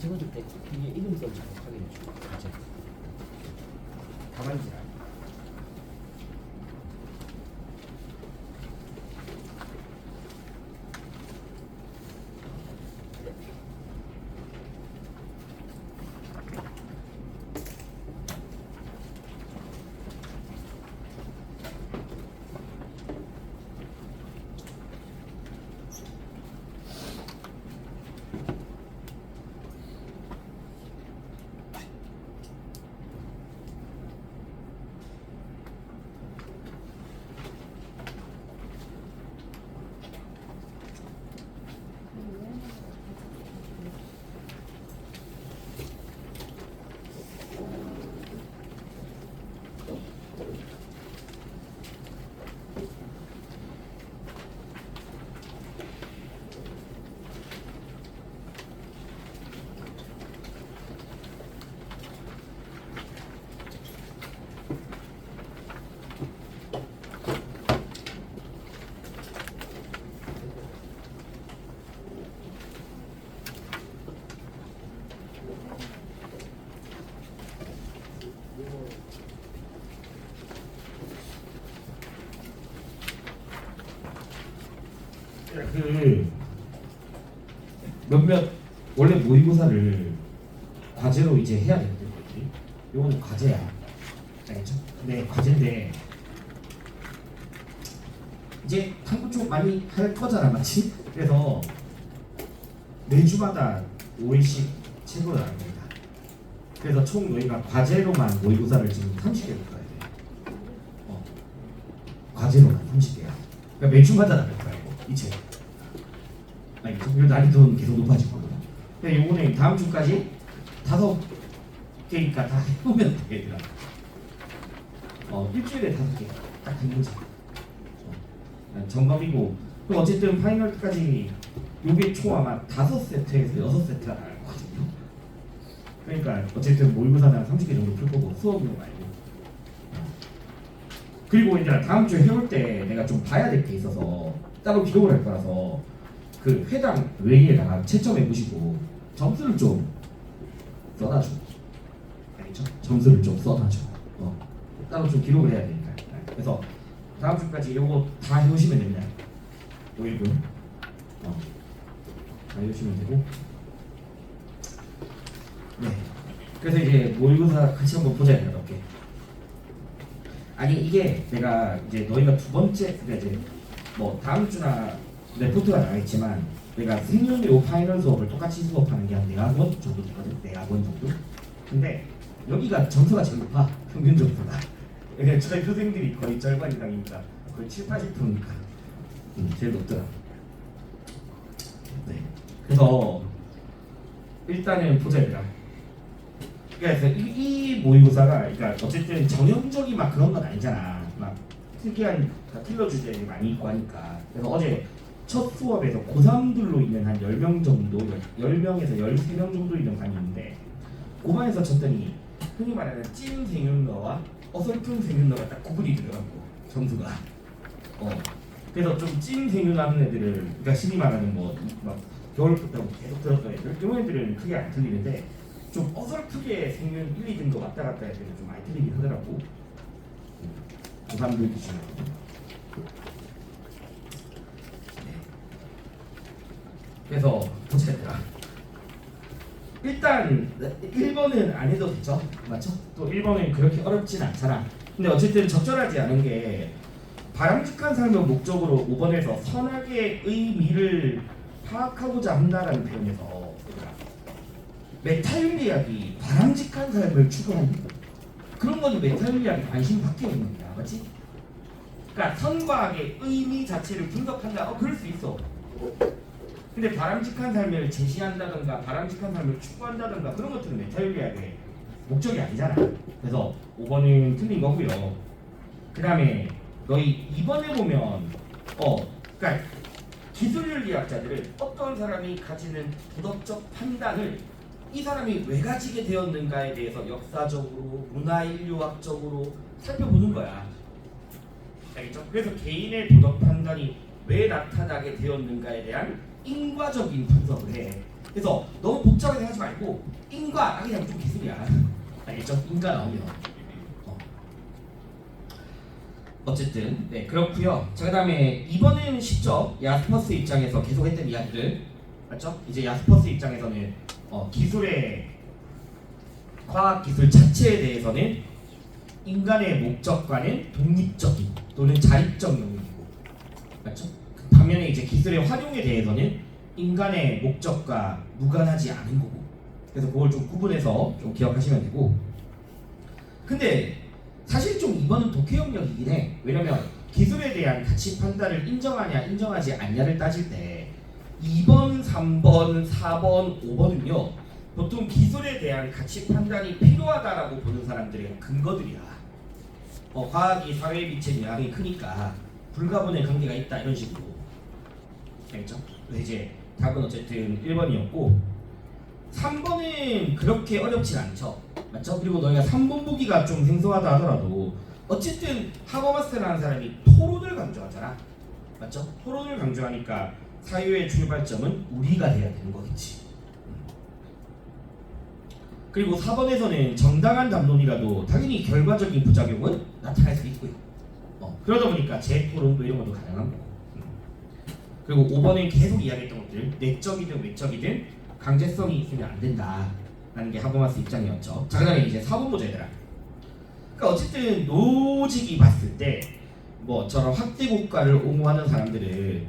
적어줄 때 이게 이름성 정확하게 해주고 과제 답안지라. 그 몇몇 원래 모의고사를 과제로 이제 해야 되거든요. 요거는 과제야, 알겠죠? 네, 과제인데 이제 탐구 쪽 많이 할 거잖아, 맞지? 그래서 매주마다 5일씩 체크를 안 합니다. 그래서 총 너희가 과제로만 모의고사를 지금 30개를 풀어야 돼. 과제로만 30개야. 그러니까 매주마다 나갈 거야, 이 책. 알겠죠? 이 난이도는 계속 높아질 거거든. 근데 요거는 다음 주까지 5개니까 다 해보면 돼, 얘들아. 일주일에 5개 딱 한 문제. 점검이고, 그럼 어쨌든 파이널까지 요게 총 아마 5세트에서 6세트가 나갈 거거든요. 그러니까 어쨌든 모의고사는 30개 정도 풀 거고 수업은 말고. 그리고 얘들아 다음 주에 해올 때 내가 좀 봐야 될 게 있어서 따로 기록을 할 거라서 그 해당 외에다가 채점해 보시고 점수를 좀 써놔줘. 알겠죠? 점수를 좀 써놔줘. 따로 좀 기록을 해야 되니까. 그래서 다음 주까지 요거 다 해오시면 됩니다. 5일분 다 해오시면 되고. 네. 그래서 이제 모의고사 같이 한번 보자, 이렇게. 아니 이게 내가 이제 너희가 두 번째, 그러니까 이제 뭐 다음 주나 레포트가 나와있지만 내가 생명료 파이널 수업을 똑같이 수업하는 게 한 4학번 정도 되거든. 4학번 정도. 근데 여기가 점수가 제일 높아. 평균 점수가. 그러니까 저희 교생들이 거의 절반 이상이니까 거의 7, 80%니까 제일 높더라. 네. 그래서 일단은 보자, 얘들아. 그래서 이 모의고사가 그러니까 어쨌든 전형적인 막 그런 건 아니잖아. 막 특이한 킬러 주제들이 많이 있고 하니까. 그래서 어제 첫 수업에서 고3들로 있는 한 10명 정도, 10명에서 13명 정도 있는 반이 있는데 그 반에서 쳤더니 흔히 말하는 찐 생윤러와 어설픈 생윤러가 딱 구분이 되더라고, 점수가. 그래서 좀 찐 생윤하는 애들을, 그러니까 흔히 말하는 뭐 막 겨울부터 계속 들었던 애들, 이런 애들은 크게 안 틀리는데 좀 어설프게 생윤 1, 2등도 왔다 갔다 애들은 좀 많이 틀리긴 하더라고. 고3들 기준으로. 그래서 보자, 얘들아. 일단 1번은 안 해도 되죠? 맞죠? 또 1번은 그렇게 어렵진 않잖아. 근데 어쨌든 적절하지 않은 게 바람직한 삶을 목적으로 5번에서 선악의 의미를 파악하고자 한다라는 표현에서 메타윤리학이 바람직한 삶을 추구하는 그런 거는 메타윤리학이 관심 밖에 없는 거야, 맞지? 그러니까 선과 악의 의미 자체를 분석한다. 그럴 수 있어. 근데 바람직한 삶을 제시한다던가 바람직한 삶을 추구한다던가 그런 것들은 메타윤리학의 목적이 아니잖아. 그래서 5번은 틀린 거고요. 그 다음에 너희 2번에 보면 그러니까 기술윤리학자들은 어떤 사람이 가지는 도덕적 판단을 이 사람이 왜 가지게 되었는가에 대해서 역사적으로, 문화인류학적으로 살펴보는 거야. 알겠죠? 그래서 개인의 도덕 판단이 왜 나타나게 되었는가에 대한 인과적인 분석을 해. 그래서 너무 복잡하게 하지 말고 인과 그냥 좀 기술이야. 알겠죠? 인과 나오면 어쨌든 네 그렇고요. 자 그다음에 이번에는 쉽죠. 야스퍼스 입장에서 계속 했던 이야기들 맞죠? 이제 야스퍼스 입장에서는 기술의 과학 기술 자체에 대해서는 인간의 목적과는 독립적인 또는 자립적 영역이고 맞죠? 반면에 이제 기술의 활용에 대해서는 인간의 목적과 무관하지 않은 거고 그래서 그걸 좀 구분해서 좀 기억하시면 되고 근데 사실 좀 이번은 독해 영역이긴 해. 왜냐면 기술에 대한 가치 판단을 인정하냐 인정하지 않냐를 따질 때 2번, 3번, 4번, 5번은요 보통 기술에 대한 가치 판단이 필요하다라고 보는 사람들의 근거들이야. 과학이 사회에 미치는 영향이 크니까 불가분의 관계가 있다 이런 식으로 알겠죠? 그래서 이제 답은 어쨌든 1번이었고 3번은 그렇게 어렵진 않죠. 맞죠? 그리고 너희가 3번 보기가 좀 생소하다 하더라도 어쨌든 하버마스라는 사람이 토론을 강조하잖아. 맞죠? 토론을 강조하니까 사유의 출발점은 우리가 돼야 되는 거겠지. 그리고 4번에서는 정당한 담론이라도 당연히 결과적인 부작용은 나타날 수 있고요. 그러다 보니까 재토론도 이런 것도 가능한 거고. 그리고 5번은 계속 이야기했던 것들 내적이든 외적이든 강제성이 있으면 안 된다라는 게 하버마스 입장이었죠. 자 그다음에 이제 4번 보자 얘들아. 그러니까 어쨌든 노직이 봤을 때 뭐 저런 확대 국가를 옹호하는 사람들은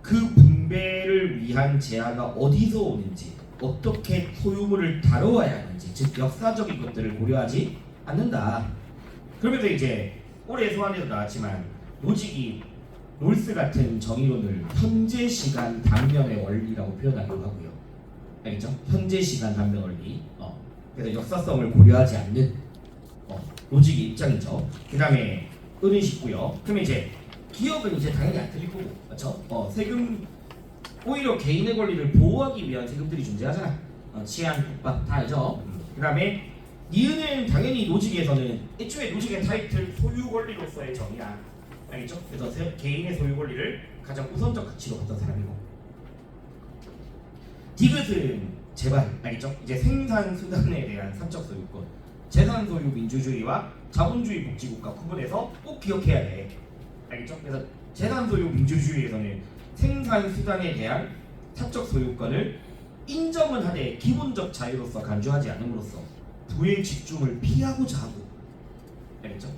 그 분배를 위한 제한가 어디서 오는지 어떻게 소유물을 다루어야 하는지 즉 역사적인 것들을 고려하지 않는다. 그러면서 이제 올해 소환에도 나왔지만 노직이 롤스 같은 정의론을 현재 시간 단면의 원리라고 표현하기도 하고요. 알겠죠? 현재 시간 단면 원리. 그래서 역사성을 고려하지 않는 노직의 입장이죠. 그 다음에 은은 쉽고요. 그러면 이제 기업은 이제 당연히 안 틀릴 거고, 맞죠? 세금 오히려 개인의 권리를 보호하기 위한 세금들이 존재하잖아. 치안, 독박 다 알죠? 그 다음에 니은은 당연히 노직에서는 애초에 노직의 타이틀 소유 권리로서의 정의야. 알겠죠? 그래서 개인의 소유 권리를 가장 우선적 가치로 봤던 사람이고 디귿은 제발 알겠죠? 이제 생산 수단에 대한 사적 소유권 재산 소유 민주주의와 자본주의 복지국가 구분해서 꼭 기억해야 돼. 알겠죠? 그래서 재산 소유 민주주의에서는 생산 수단에 대한 사적 소유권을 인정은 하되 기본적 자유로서 간주하지 않음으로써 부의 집중을 피하고자 하고 알겠죠?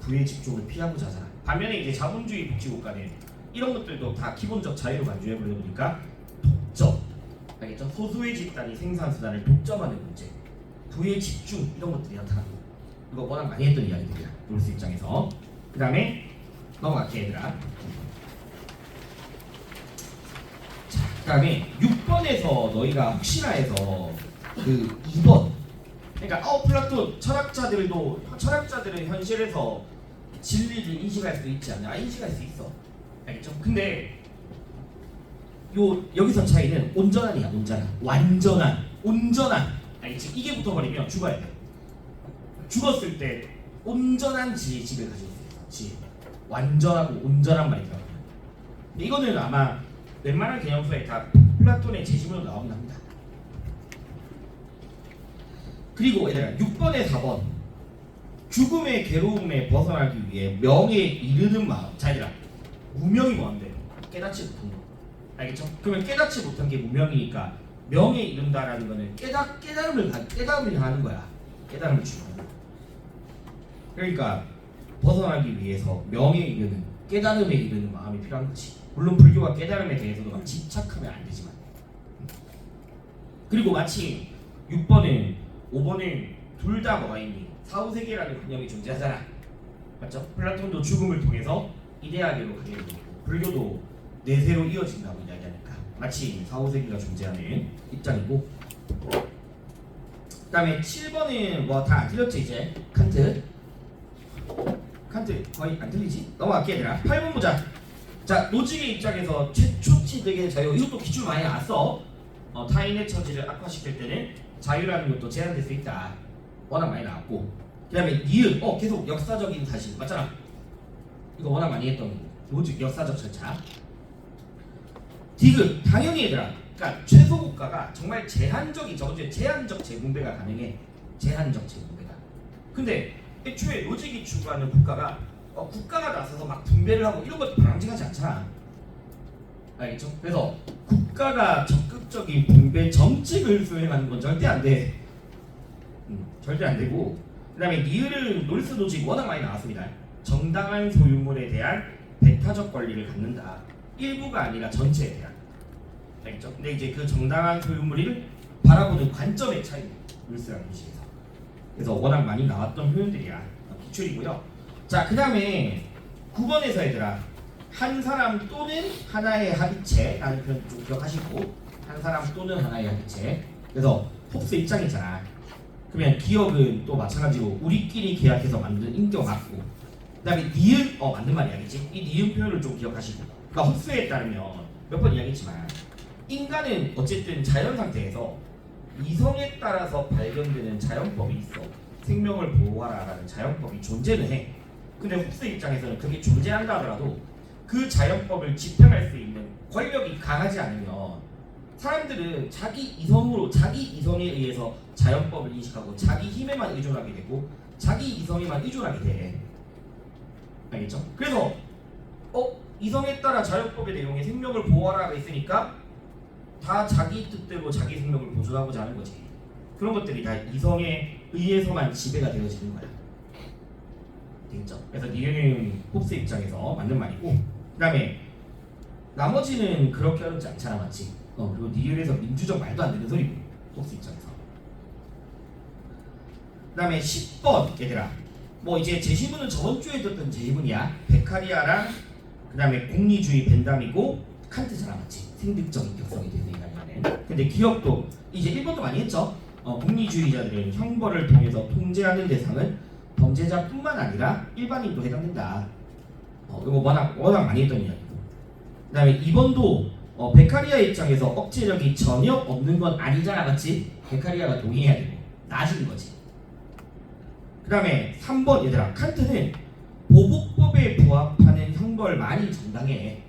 부의 집중을 피하고자 하잖아. 반면에 이제 자본주의 복지국가는 이런 것들도 다 기본적 자유로 간주해버리다 보니까 독점 알겠죠? 소수의 집단이 생산 수단을 독점하는 문제 부의 집중 이런 것들이 나타나고 이거 워낙 많이 했던 이야기들이야 롤스 입장에서. 그 다음에 넘어갈게 얘들아. 자, 그 다음에 6번에서 너희가 혹시나 해서 그 2번 그러니까 플라톤 철학자들은 현실에서 진리를 인식할 수 있지 않냐? 인식할 수 있어. 알겠죠? 근데 여기서 차이는 온전한이야. 완전한 온전한 알겠지? 이게 붙어버리면 죽어야 돼. 죽었을 때 온전한 지식을 가지고 있어. 완전하고 온전한 말이 들어가요. 근데 이거는 아마 웬만한 개념서에 다 플라톤의 제시문으로 나오긴 합니다. 그리고 얘들아 6번에 4번 죽음의 괴로움에 벗어나기 위해 명예에 이르는 마음. 자 얘들아 무명이 뭐한데? 깨닫지 못한 거. 알겠죠? 그러면 깨닫지 못한 게 무명이니까 명예에 이른다라는 거는 깨달음을 하는 거야. 깨달음을 주는 거야. 그러니까 벗어나기 위해서 명예에 이르는 깨달음에 이르는 마음이 필요한 거지. 물론 불교가 깨달음에 대해서도 막 집착하면 안 되지만. 그리고 마침 6번은 5번은 둘 다 뭐가 있니? 사후세계라는 개념이 존재하잖아. 맞죠? 플라톤도 죽음을 통해서 이데아계로 가게 되고 불교도 내세로 이어진다고 이야기하니까 마치 사후세계가 존재하는 입장이고 그 다음에 7번은 뭐 다 안 틀렸지 이제 칸트 거의 안 틀리지? 넘어갈게 얘들아. 8번 보자. 자 노직의 입장에서 최초 취득의 자유 이것도 기출 많이 나왔어. 타인의 처지를 악화시킬 때는 자유라는 것도 제한될 수 있다. 워낙 많이 나왔고 그 다음에 니은 계속 역사적인 사실 맞잖아. 이거 워낙 많이 했던 노직 역사적 절차. 디귿 당연히 얘들아 그러니까 최소 국가가 정말 제한적이죠. 이제 제한적 재분배가 가능해. 제한적 재분배가. 근데 애초에 노직이 추구하는 국가가 국가가 나서서 막 분배를 하고 이런 것도 바람직하지 않잖아. 알겠죠? 그래서 국가가 적극적인 분배 정책을 수행하는 건 절대 안 돼. 절대 안 되고, 그다음에 니을은 놀스 노직 워낙 많이 나왔습니다. 정당한 소유물에 대한 배타적 권리를 갖는다. 일부가 아니라 전체에 대한. 알겠죠? 근데 이제 그 정당한 소유물을 바라보는 관점의 차이입니다. 놀스라는 도시에서. 그래서 워낙 많이 나왔던 표현들이야. 기출이고요. 자, 그다음에 9번에서 얘들아, 한 사람 또는 하나의 합의체라는 표현 좀 기억하시고, 한 사람 또는 하나의 합의체. 그래서 홉스 입장이잖아. 그러면 기업은 또 마찬가지로 우리끼리 계약해서 만든 인격 맞고, 그다음에 니은 맞는 말이 아니지. 이 니은 표현을 좀 기억하시고. 그러니까 홉스에 따르면 몇 번 이야기했지만 인간은 어쨌든 자연 상태에서 이성에 따라서 발견되는 자연법이 있어. 생명을 보호하라라는 자연법이 존재는 해. 근데 홉스 입장에서는 그게 존재한다 하더라도 그 자연법을 집행할 수 있는 권력이 강하지 않으면 사람들은 자기 이성으로, 자기 이성에 의해서 자연법을 인식하고 자기 힘에만 의존하게 되고 자기 이성에만 의존하게 돼. 알겠죠? 그래서 이성에 따라 자연법의 내용에 생명을 보호하라가 있으니까 다 자기 뜻대로 자기 생명을 보존하고자 하는 거지. 그런 것들이 다 이성에 의해서만 지배가 되어지는 거야. 되겠죠? 그래서 니은은 홉스 입장에서 맞는 말이고, 그 다음에 나머지는 그렇게 어렵지 않잖아, 맞지? 그리고 니은에서 민주적 말도 안 되는 소리고, 홉스 입장에서. 그 다음에 10번 얘들아, 뭐 이제 제시문은 저번 주에 듣던 제시문이야. 베카리아랑 그 다음에 공리주의 벤담이고 칸트잖아, 맞지? 생득적 인격성에 대해서 얘기하는. 근데 기억도 이제 1번도 많이 했죠. 공리주의자들은 형벌을 통해서 통제하는 대상은 범죄자뿐만 아니라 일반인도 해당된다. 이거 워낙 많이 했던 이야기고. 그 다음에 2번도 베카리아 입장에서 억제력이 전혀 없는 건 아니잖아, 맞지? 베카리아가 동의해야 되고 나아지는 거지. 그 다음에 3번 얘들아, 칸트는 보복법에 부합하는 형벌만이 정당해.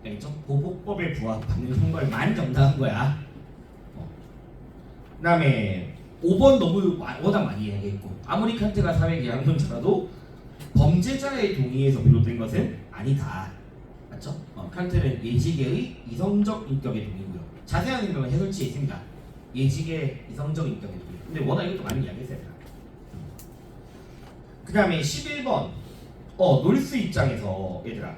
알겠죠? 보복법에 부합하는 형벌만 정당한 거야. 그 다음에 5번 너무 워낙 많이 얘기했고, 아무리 칸트가 사회계약론자라도 범죄자의 동의에서 비롯된 것은 아니다. 맞죠? 칸트는 예지계의 이성적 인격의 동의고요. 자세한 설명은 해설지에 있습니다. 예지계 이성적 인격의 동의. 근데 워낙 이것도 많이 이야기했어요. 그 다음에 11번 놀스 입장에서 얘들아,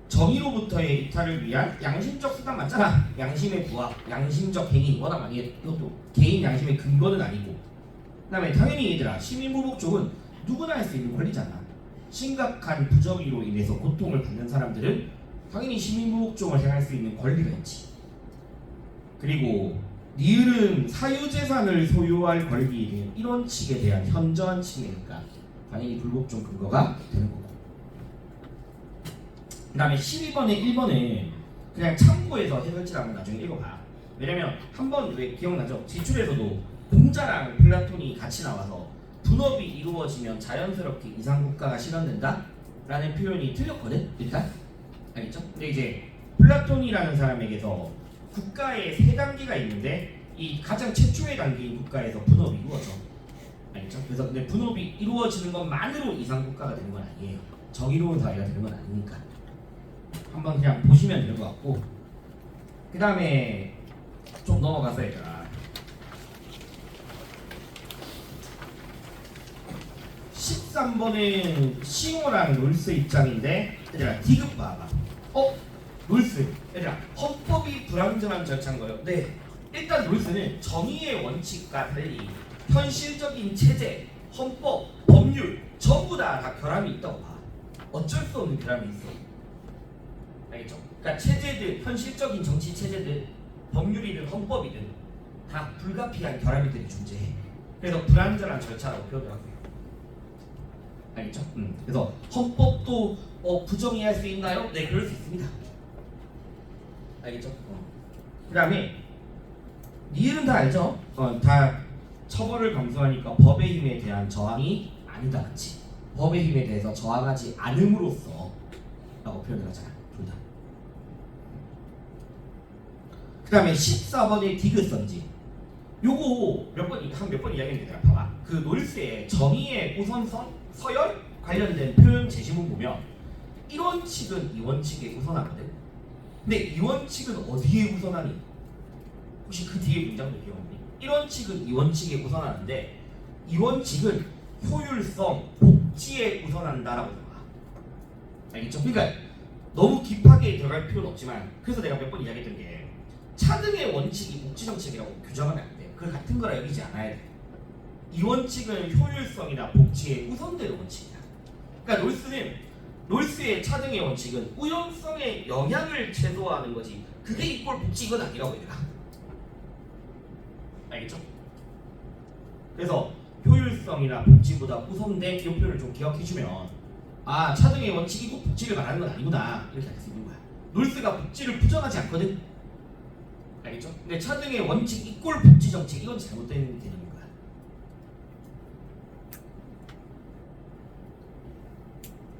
정의로부터의 이탈을 위한 양심적 수단 맞잖아. 양심의 부합, 양심적 행위 워낙 많이 했. 이것도 개인 양심의 근거는 아니고. 그 다음에 당연히 얘들아, 시민보복종은 누구나 할 수 있는 권리잖아. 심각한 부정의로 인해서 고통을 받는 사람들은 당연히 시민보복종을 행할 수 있는 권리가 있지. 그리고 니을은 사유재산을 소유할 권리인 이런 칙에 대한 현저한 침해니까 당연히 불복종 근거가 되는 거고. 그 다음에 12번에 1번은 그냥 참고해서 해설지를 한번 나중에 읽어봐. 왜냐면 한번 왜 기억나죠? 지출에서도 공자랑 플라톤이 같이 나와서 분업이 이루어지면 자연스럽게 이상국가가 실현된다? 라는 표현이 틀렸거든? 일단 알겠죠? 근데 이제 플라톤이라는 사람에게서 국가의 세 단계가 있는데 이 가장 최초의 단계인 국가에서 분업이 이루어져. 알겠죠? 그래서 근데 분업이 이루어지는 것만으로 이상국가가 되는 건 아니에요. 정의로운 사회가 되는 건 아니니까. 한번 그냥 보시면 될 것 같고, 그 다음에 좀 넘어가서 얘들아, 13번은 싱호랑 롤스 입장인데 얘들아 디귿 봐봐. 롤스 얘들아, 헌법이 불완전한 절차인 거예요. 네, 일단 롤스는 정의의 원칙과 달리 현실적인 체제, 헌법, 법률 전부 다 결함이 있다고 봐. 어쩔 수 없는 결함이 있어. 알겠죠? 그러니까 체제들, 현실적인 정치 체제들, 법률이든 헌법이든 다 불가피한 결함들이 존재해. 그래서 불완전한 절차라고 표현을 하고요. 알겠죠? 그래서 헌법도 부정의할 수 있나요? 네, 그럴 수 있습니다. 알겠죠? 그 다음에 니은 다 알죠? 다 처벌을 감수하니까 법의 힘에 대한 저항이 아니다, 그치? 법의 힘에 대해서 저항하지 않음으로써 라고 표현을 하잖아. 둘 다. 그 다음에 14번의 디귿선지. 요거 몇 번 이야기했는데 내가 봐봐. 그 놀스의 정의의 우선성, 서열 관련된 표현 제시문 보면 이 원칙은 이 원칙에 우선하거든. 근데 이 원칙은 어디에 우선하니? 혹시 그 뒤에 문장도 기억나니? 이 원칙은 이 원칙에 우선하는데 이 원칙은 효율성, 복지에 우선한다라고 생각해. 알겠죠? 그러니까 너무 깊하게 들어갈 필요는 없지만 그래서 내가 몇 번 이야기했던 게 차등의 원칙이 복지 정책이라고 규정하면 안 돼. 그 같은 거라 여기지 않아야 돼. 이 원칙은 효율성이나 복지에 우선되는 원칙이야. 그러니까 놀스의 차등의 원칙은 우연성의 영향을 최소화하는 거지. 그게 이꼴 복지 이건 아니라고 얘들아. 알겠죠? 그래서 효율성이나 복지보다 우선된 이 표현을 좀 기억해주면 아 차등의 원칙이 꼭 복지를 말하는 건 아니구나 이렇게 알 수 있는 거야. 놀스가 복지를 부정하지 않거든. 알겠죠? 근데 차등의 원칙 이꼴 복지 정책 이건 잘못된 개념인 거야.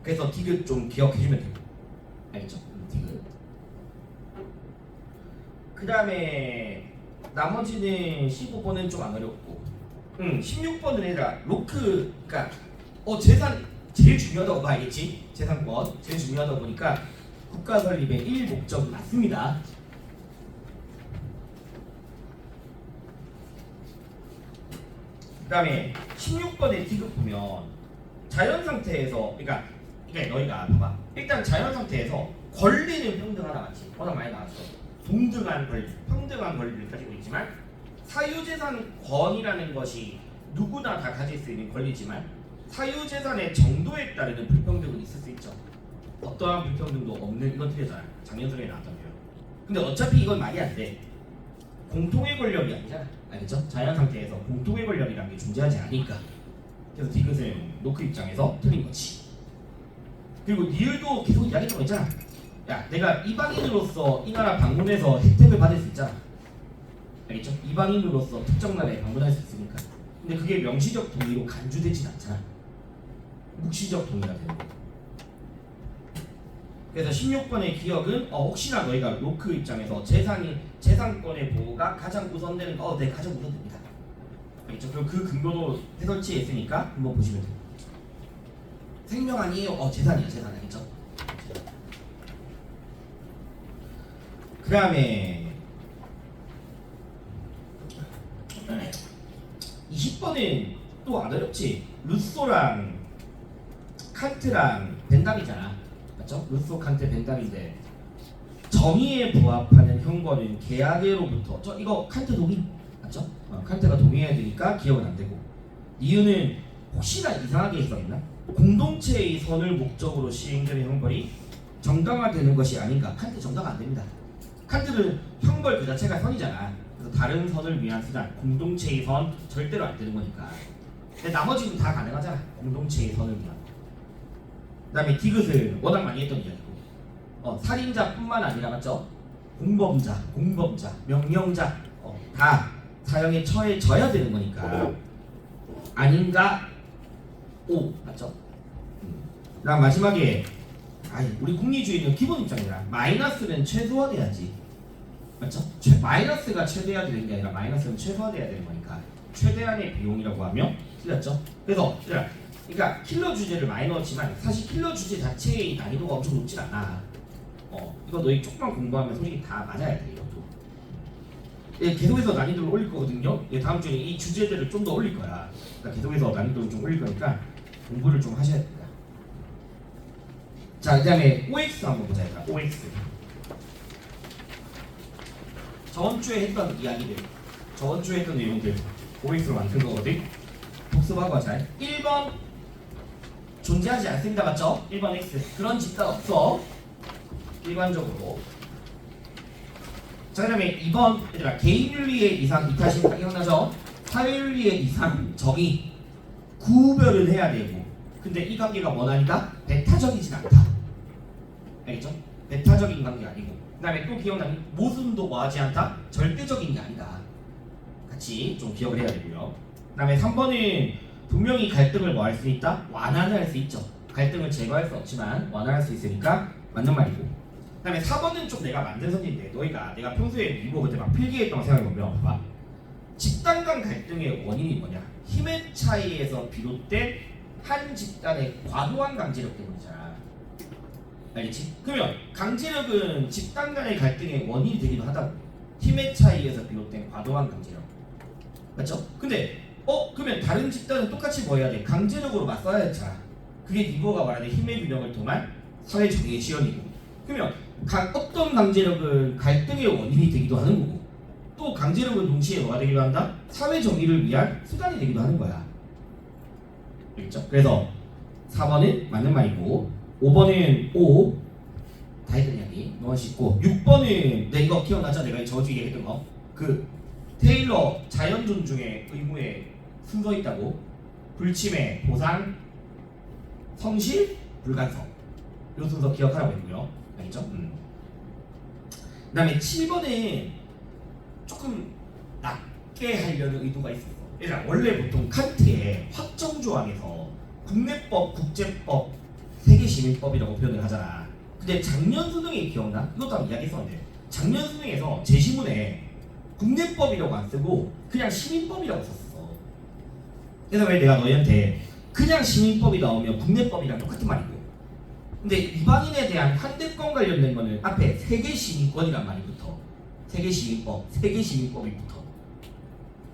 그래서 디귿 좀 기억해주면 돼요. 알겠죠? 디귿. 그 다음에 나머지는 15번은 좀 안 어렵고 16번은 얘들아 로크 그러니까 재산 제일 중요하다고 봐야겠지. 재산권 제일 중요하다고 보니까 국가 설립의 1목적이 맞습니다. 그 다음에 16번의 디귿 보면 자연 상태에서 그러니까 너희가 봐봐. 일단 자연 상태에서 권리는 평등하다 맞지? 워낙 많이 나왔어. 동등한 권리, 평등한 권리를 가지고 있지만 사유재산권이라는 것이 누구나 다 가질 수 있는 권리지만 사유재산의 정도에 따르는 불평등은 있을 수 있죠. 어떠한 불평등도 없는 이건 틀리잖아. 작년 수련에 나왔던 표현. 근데 어차피 이건 말이 안 돼. 공통의 권력이 아니잖아. 알겠죠? 자연 상태에서 공통의 권력이라는 게 존재하지 않으니까. 그래서 디귿은 노크 입장에서 틀린 거지. 그리고 니을도 계속 이야기했던 거 있잖아. 야, 내가 이방인으로서 이 나라 방문해서 혜택을 받을 수 있잖아. 알겠죠? 이방인으로서 특정 나라에 방문할 수 있으니까. 근데 그게 명시적 동의로 간주되진 않잖아. 묵시적 동의가 되는 거야. 그래서 16번의 기억은 혹시나 너희가 로크 입장에서 재산권의 보호가 가장 우선되는 네 가장 우선됩니다. 알겠죠? 그리고 그 근거도 해설지에 있으니까 한번 보시면 돼요. 생명 아니에요. 재산이야 재산 알겠죠? 그 다음에 20번은 또 안 어렵지. 루소랑 칸트랑 벤담이잖아. 맞죠? 루소, 칸트, 벤담인데 정의에 부합하는 형벌은 계약으로부터 이거 칸트 동의 맞죠? 칸트가 동의해야 되니까 기억은 안 되고 이유는 혹시나 이상하게 써있나? 공동체의 선을 목적으로 시행되는 형벌이 정당화되는 것이 아닌가? 칸트 정당화 안 됩니다. 칸트는 형벌 그 자체가 선이잖아. 그래서 다른 선을 위한 수단, 공동체의 선 절대로 안 되는 거니까. 근데 나머지는 다 가능하잖아. 공동체의 선을 위한. 그다음에 디귿을 워낙 많이 했던 이야기고, 살인자뿐만 아니라 맞죠? 공범자, 명령자 다 사형에 처해져야 되는 거니까 아닌가? 오 맞죠? 그다음 마지막에 우리 국리주의는 기본 입장이라 마이너스는 최소화돼야지. 맞죠? 마이너스가 최대해야 되는 게 아니라 마이너스는 최소화돼야 되는 거니까 최대한의 비용이라고 하면 틀렸죠? 그래서 그러니까 킬러 주제를 많이 넣었지만 사실 킬러 주제 자체의 난이도가 엄청 높진 않아. 이거 너희 조금만 공부하면 솔직히 다 맞아야 돼 이것도. 계속해서 난이도를 올릴 거거든요. 다음 주에 이 주제들을 좀 더 올릴 거야. 그러니까 계속해서 난이도를 좀 올릴 거니까 공부를 좀 하셔야 됩니다. 자, 그다음에 OX 한번 보자. OX. 저번 주에 했던 이야기들, 저번 주에 했던 내용들 OX로 만든 거거든. 복습하고 하자. 1번 존재하지 않습니다. 맞죠? 1번 X. 그런 집단 없어. 일반적으로. 자, 그다음에 2번 얘들아 개인윤리의 이상 이타심 기억나죠? 사회윤리의 이상 정의 구별을 해야 되고 근데 이 관계가 원하니까 배타적이진 않다. 알겠죠? 배타적인 관계 아니고 그 다음에 또 기억나니? 모순도 뭐하지 않다? 절대적인 게 아니다. 같이 좀 기억을 해야 되고요. 그 다음에 3번은 분명히 갈등을 뭐 할 수 있다? 완화는 할 수 있죠. 갈등을 제거할 수 없지만 완화할 수 있으니까 맞는 말이고 그 그다음에 4번은 좀 내가 만든 선지인데 너희가 내가 평소에 이거 그때 막 필기했던 거 생각해보면 봐봐. 집단 간 갈등의 원인이 뭐냐? 힘의 차이에서 비롯된 한 집단의 과도한 강제력 때문이잖아. 알겠지? 그러면 강제력은 집단 간의 갈등의 원인이 되기도 하다고. 힘의 차이에서 비롯된 과도한 강제력. 맞죠? 근데 그러면 다른 집단은 똑같이 뭐 해야 돼? 강제력으로 맞서야 했잖아. 그게 니버가 말하는 힘의 균형을 통한 사회 정의의 실현이고. 그러면 어떤 강제력은 갈등의 원인이 되기도 하는 거고, 또 강제력은 동시에 뭐가 되기도 한다? 사회 정의를 위한 수단이 되기도 하는 거야. 알겠죠? 그래서 4번은 맞는 말이고, 5번은 O 다 했던 이야기 너무 쉽고, 6번은 내 이거 기억나죠? 내가 저주 얘기했던 거. 그 테일러 자연 존중의 의무에 순서 있다고. 불침해, 보상, 성실, 불간성. 이 순서 기억하라고 했고요. 알겠죠? 그 다음에 7번은 조금 낮게 하려는 의도가 있었어. 얘들아, 원래 보통 칸트의 확정조항에서 국내법, 국제법, 세계시민법이라고 표현을 하잖아. 근데 작년 수능에 기억나? 이것도 한번 이야기했었는데, 작년 수능에서 제시문에 국내법이라고 안 쓰고 그냥 시민법이라고 썼어. 그래서 왜 내가 너희한테 그냥 시민법이 나오면 국내법이랑 똑같은 말이고, 근데 일반인에 대한 환대권 관련된 거는 앞에 세계시민권이란 말이 붙어. 세계시민법, 세계시민법이 붙어.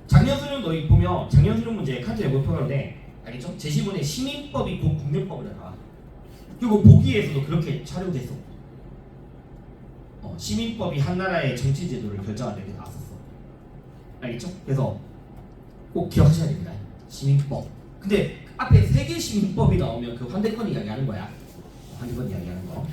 작년 수능 너희 보면 작년 수능 문제 칸트에 못 표현하는데 알겠죠? 제시문에 시민법이 곧 국내법으로 나와. 그리고 보기에서도 그렇게 촬영됐어. 시민법이 한 나라의 정치 제도를 결정하는 데 나왔었어. 알겠죠? 그래서 꼭 기억하셔야 됩니다. 시민법. 근데 앞에 세계시민법이 나오면 그 환대권 이야기하는 거야. 환대권 이야기하는 거.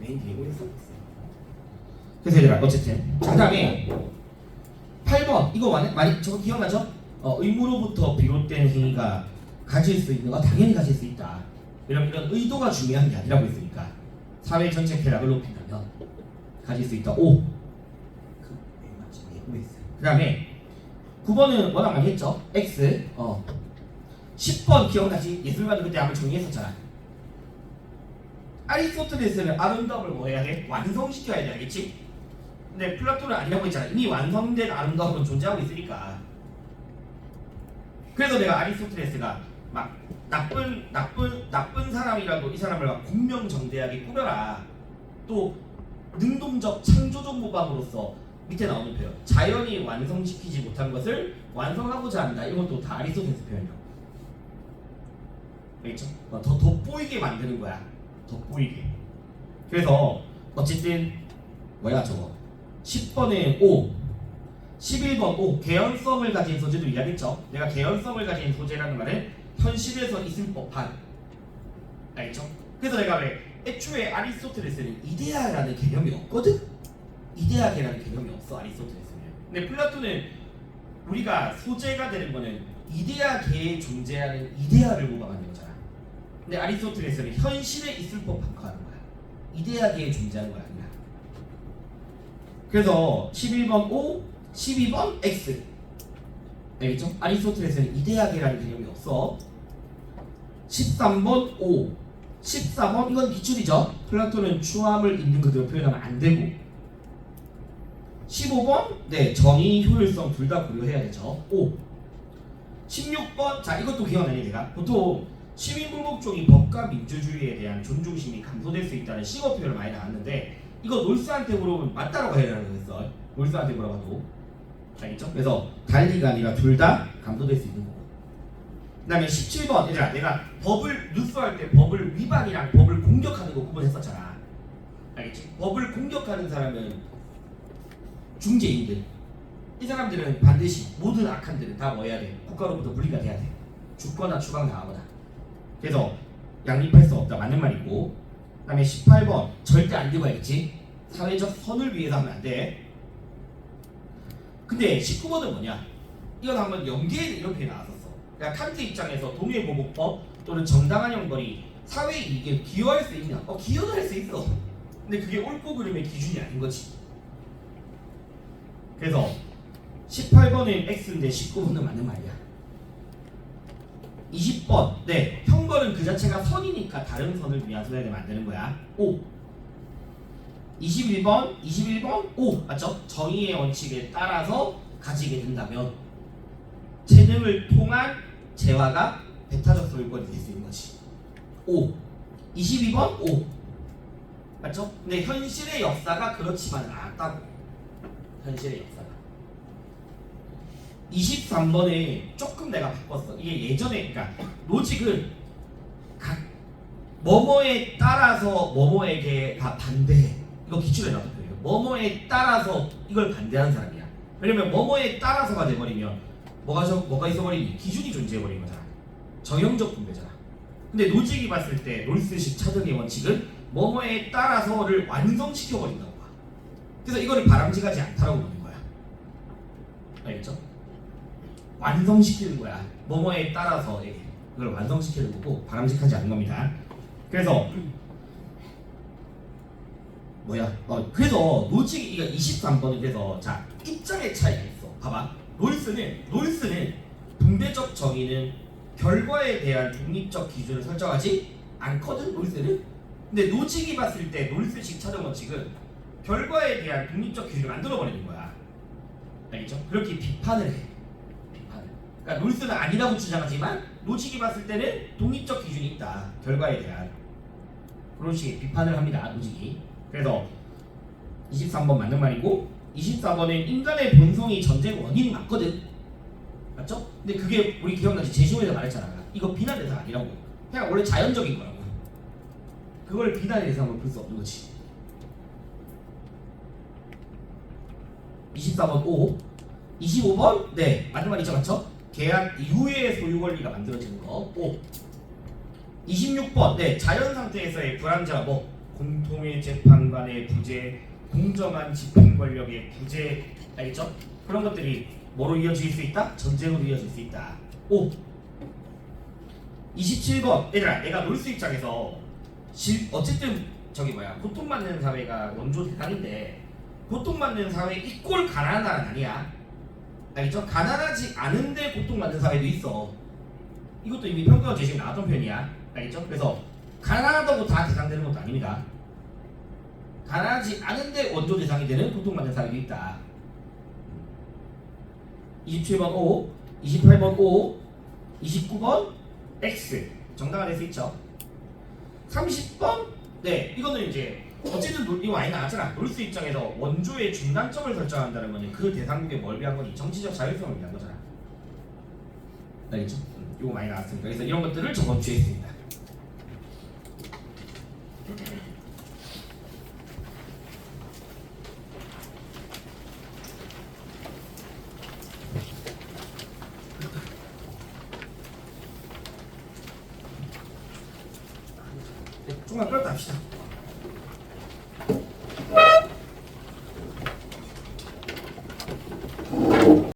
메인 예고했어. 그래서 얘들아 어쨌든 그 다음에 8번 이거 많이 저거 기억나죠? 의무로부터 비롯된 행위가 가질 수 있는 당연히 가질 수 있다. 이런 의도가 중요한 게 아니라고 했으니까 사회 전체 쾌락을 높인다면 가질 수 있다. O. 그 다음에 9번은 워낙 많이 했죠. X. 10번 기억나지? 예술가도 그때 한번 정리했었잖아. 아리스토텔레스는 아름다움을 뭐 해야 돼? 완성시켜야 돼. 알겠지? 근데 플라톤은 아니라고 했잖아. 이미 완성된 아름다움은 존재하고 있으니까. 그래서 내가 아리스토텔레스가 막 나쁜 사람이라도 이 사람을 막 공명정대하게 꾸며라. 또 능동적 창조적 모방으로서 밑에 나오는 표현. 자연이 완성시키지 못한 것을 완성하고자 한다. 이건 또 다 아리스토텔레스 표현이라고. 알겠죠? 더 돋보이게 만드는 거야. 돋보이게. 그래서 어쨌든 뭐야 저거 10번에 O, 11번 O. 개연성을 가진 소재도 이야기했죠. 내가 개연성을 가진 소재라는 말은 현실에서 있을 법한. 알겠죠? 그래서 내가 왜 애초에 아리스토텔레스는 이데아라는 개념이 없거든? 이데아계라는 개념이 없어 아리스토텔레스는. 근데 플라톤은 우리가 소재가 되는 거는 이데아계에 존재하는 이데아를 모방하는 거잖아. 근데 아리스토텔레스는 현실에 있을 법한 거 하는 거야. 이데아계에 존재하는 거 아니야. 그래서 11번 O, 12번 X. 알겠죠? 아리스토텔레스는 이데아계라는 개념이 없어. 13번 O, 14번 이건 기출이죠. 플라톤은 추함을 있는 그대로 표현하면 안 되고. 15번 네 정의, 효율성 둘 다 고려해야 되죠. O. 16번 자 이것도 기억나니 내가 보통 시민불복종이 법과 민주주의에 대한 존중심이 감소될 수 있다는 식어 표현을 많이 나왔는데 이거 놀스한테 물어보면 맞다라고 해야 되는 거였어. 놀스한테 물어봐도. 알겠죠? 그래서 달리가 아니라 둘 다 감소될 수 있는 거고. 그 다음에 17번 얘들아 내가 법을 누수할 때 법을 위반이랑 법을 공격하는 거 구분했었잖아. 알겠지? 법을 공격하는 사람은 중재인들. 이 사람들은 반드시 모든 악한들은 다 뭐 해야 돼? 국가로부터 분리가 돼야 돼. 죽거나 추방당하거나. 그래서 양립할 수 없다. 맞는 말이고. 그 다음에 18번 절대 안 되고 알겠지? 사회적 선을 위해서 하면 안 돼. 근데 19번은 뭐냐? 이건 한번 연계에 이렇게 나왔었어. 그러니까 칸트 입장에서 동해보복법 또는 정당한 형벌이 사회 이익에 기여할 수 있냐? 기여도 할 수 있어. 근데 그게 옳고 그름의 기준이 아닌 거지. 그래서 18번은 X인데 19번은 맞는 말이야. 20번. 네, 평벌은 그 자체가 선이니까 다른 선을 위한 선을 만드는 거야. 5. 21번, 21번, 5. 맞죠? 정의의 원칙에 따라서 가지게 된다면 재능을 통한 재화가 배타적 소유권이 될 수 있는 거지. 5. 22번, 5. 맞죠? 근데 현실의 역사가 그렇지만은 않았다고. 현실의 역사가. 23번에 조금 내가 바꿨어. 이게 예전에 그러니까 로직은 각 뭐뭐에 따라서 뭐뭐에게가 반대해. 이거 기출에 나왔거예요. 뭐뭐에 따라서 이걸 반대하는 사람이야. 왜냐면 뭐뭐에 따라서가 돼버리면 뭐가 있어버리니 기준이 존재해버린 거잖아. 정형적 분배잖아. 근데 로직이 봤을 때 롤스식 차등의 원칙은 뭐뭐에 따라서를 완성시켜버린다고 봐. 그래서 이거를 바람직하지 않다라고 보는 거야. 알겠죠? 완성시키는 거야. 뭐뭐에 따라서 이걸 완성시키는 거고 바람직하지 않은 겁니다. 그래서 그래서 로직이 이거 23번은 그래서 자 입장의 차이가 있어. 봐봐. 롤스는 분배적 정의는 결과에 대한 독립적 기준을 설정하지 않거든. 롤스는. 근데 로직이 봤을 때 롤스식 차등 원칙은 결과에 대한 독립적 기준을 만들어버리는 거야. 알겠죠? 그렇게 비판을 해. 그러니까 롤스는 아니라고 주장하지만 로직이 봤을 때는 독립적 기준이 있다. 결과에 대한 그런 식의 비판을 합니다. 로직이. 그래서 23번 맞는 말이고 24번은 인간의 본성이 전쟁 원인이 맞거든. 맞죠? 근데 그게 우리 기억나지? 제시호에서 말했잖아. 이거 비난 대상 아니라고. 그냥 원래 자연적인 거라고. 그걸 비난의 대상으로 볼 수 없는 거지. 24번 5. 25번 네 맞는 말이죠. 맞죠? 계약 이후의 소유 권리가 만들어지는 거. 5. 26번 네 자연 상태에서의 불황자 공통의 재판관의 부재, 공정한 집행 권력의 부재, 알겠죠? 그런 것들이 뭐로 이어질 수 있다? 전쟁으로 이어질 수 있다. 5. 27번 얘들아 내가 롤스 입장에서 어쨌든 고통받는 사회가 원조 대상인데 고통받는 사회 이꼴 가난한 나라는 아니야. 알겠죠? 가난하지 않은데 고통받는 사회도 있어. 이것도 이미 평가원 제시에 나왔던 표현이야. 알겠죠? 그래서 가난하다고 다 대상되는 것도 아닙니다. 가난하지 않은데 원조 대상이 되는 고통받는 사회도 있다. 27번 O, 28번 O, 29번 X 정답가 될 수 있죠. 30번 네 이거는 이제 어쨌든 이거 많이 나왔잖아. 롤스 입장에서 원조의 중간점을 설정한다는 거는 그 대상국에 뭘 위한 거니? 정치적 자율성을 위한 거잖아. 알겠죠? 이거 많이 나왔습니다. 그래서 이런 것들을 저번 주에 했습니다. 조금만 끌었다 합시다.